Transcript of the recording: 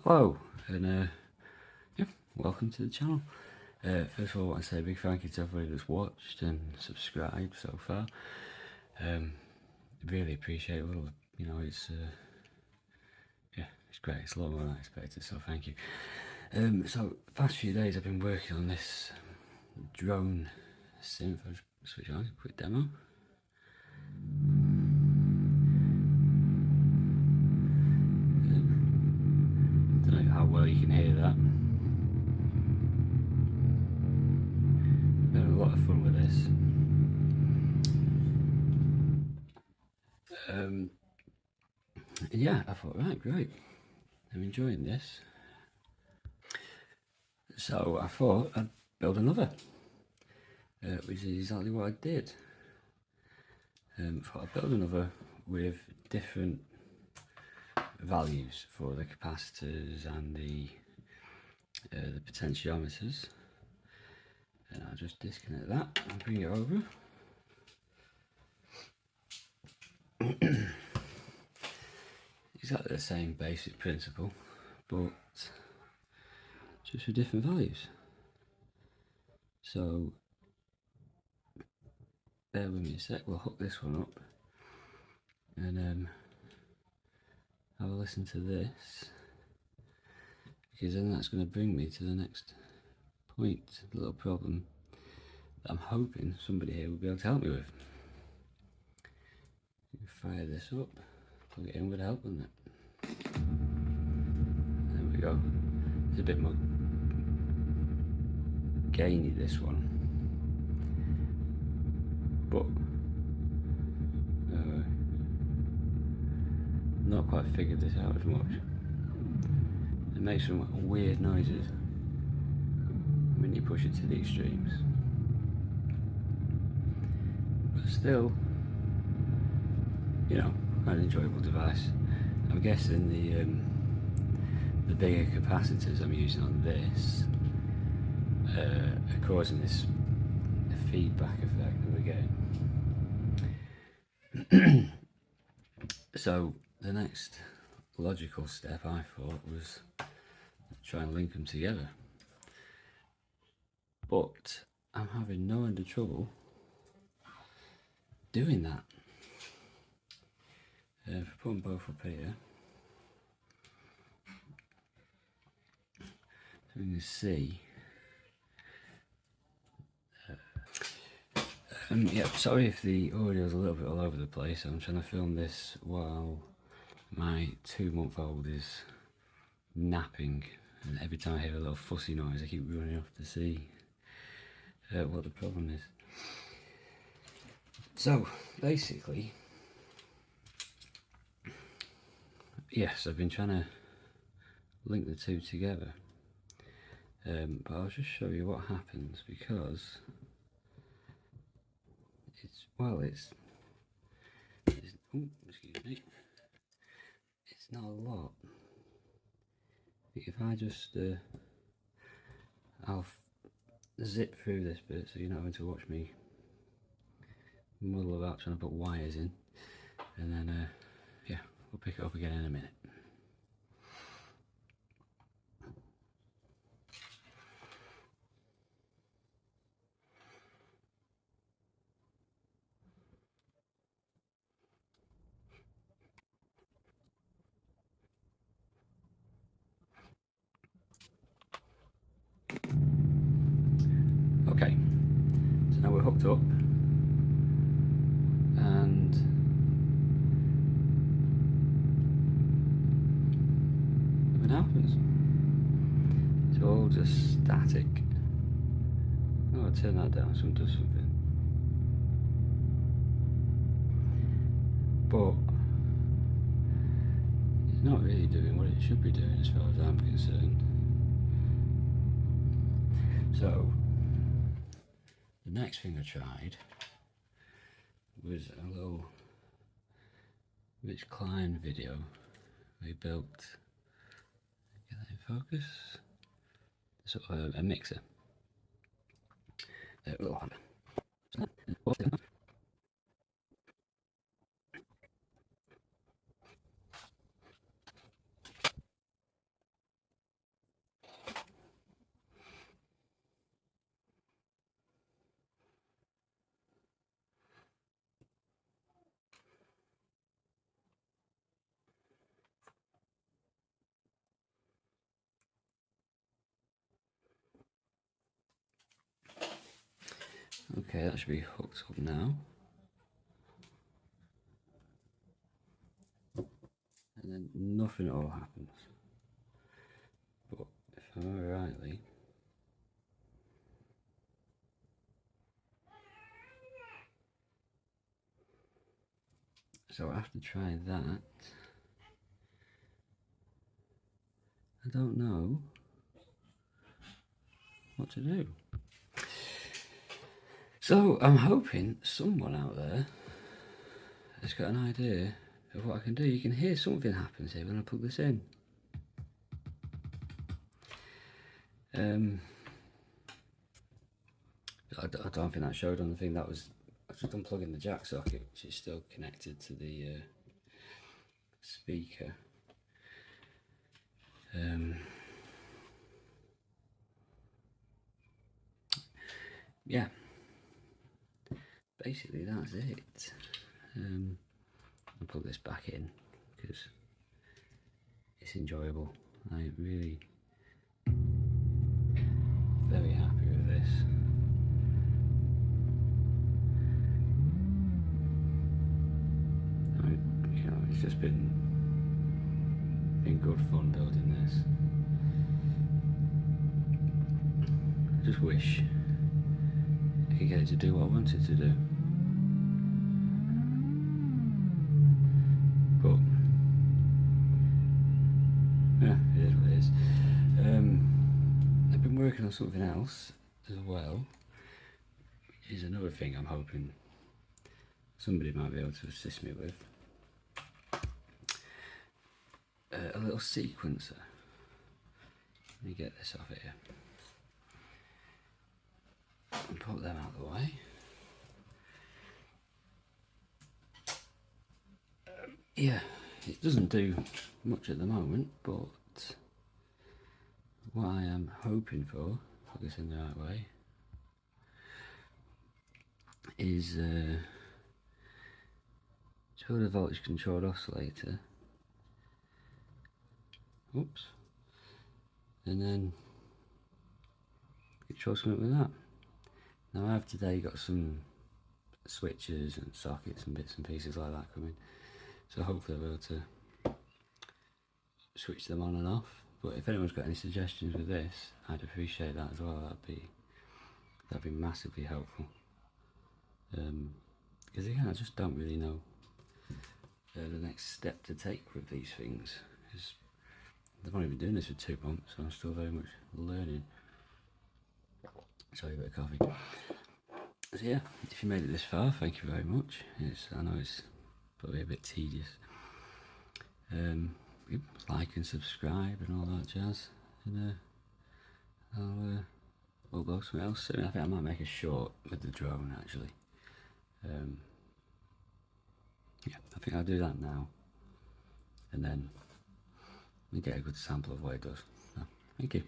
Hello, and yeah, welcome to the channel. First of all, I want to say a big thank you to everybody that's watched and subscribed so far. Really appreciate it. Well, you know, it's yeah, it's great. It's a lot more than I expected, so thank you. So the past few days I've been working on this drone synth. I'll just switch on a quick demo. Don't know how well you can hear that. Had a lot of fun with this. Yeah, I thought, right, great. I'm enjoying this. So I thought I'd build another, which is exactly what I did. Thought I'd build another with different values for the capacitors and the potentiometers. And I'll just disconnect that and bring it over. Exactly the same basic principle, but just for different values. So bear with me a sec, we'll hook this one up and have a listen to this, because then that's going to bring me to the next point, the little problem that I'm hoping somebody here will be able to help me with. Fire this up, plug it in with help, isn't it? There we go. It's a bit more gainy, this one, but not quite figured this out as much. It makes some weird noises when you push it to the extremes, but still, you know, an enjoyable device. I'm guessing the bigger capacitors I'm using on this are causing this feedback effect that we're getting. So the next logical step, I thought, was try and link them together, but I'm having no end of trouble doing that. If I put them both up here, so we can see. Yeah, sorry if the audio is a little bit all over the place. I'm trying to film this while my 2-month-old is napping, and every time I hear a little fussy noise I keep running off to see what the problem is. So basically, yes, I've been trying to link the two together, but I'll just show you what happens, because it's oh, excuse me, it's not a lot. If I just I'll zip through this bit so you're not having to watch me muddle about trying to put wires in, and then yeah, we'll pick it up again in a minute. Okay, so now we're hooked up, and what happens? It's all just static. Oh, I'll turn that down so it does something. But it's not really doing what it should be doing as far as I'm concerned. So the next thing I tried was a little Rich Klein video. We built, get that in focus, sort of a mixer. Okay, that should be hooked up now. And then nothing at all happens. But if I remember rightly, so after trying that, I don't know what to do. So I'm hoping someone out there has got an idea of what I can do. You can hear something happens here when I plug this in. I don't think that showed on the thing. That was, I was just unplugging the jack socket, which is still connected to the speaker. Yeah, basically that's it. I'll put this back in because it's enjoyable. I'm really very happy with this. You know, it's just been good fun building this. I just wish I could get it to do what I wanted to do. But yeah, it is what it is. I've been working on something else as well, which is another thing I'm hoping somebody might be able to assist me with. A little sequencer. Let me get this off here and put them out of the way. Yeah, it doesn't do much at the moment, but what I am hoping for, put this in the right way, is to build a voltage controlled oscillator. Oops. And then control something with that. Now I have today got some switches and sockets and bits and pieces like that coming, so hopefully I'll be able to switch them on and off. But if anyone's got any suggestions with this, I'd appreciate that as well. That'd be massively helpful. Because again, I just don't really know the next step to take with these things. Because I've only been doing this for 2 months, so I'm still very much learning. Sorry, a bit of coffee. So yeah, if you made it this far, thank you very much. I know it's probably a bit tedious. Like and subscribe and all that jazz. And I'll upload something else soon. I think I might make a short with the drone actually. Yeah, I think I'll do that now. And then we get a good sample of what it does. So, thank you.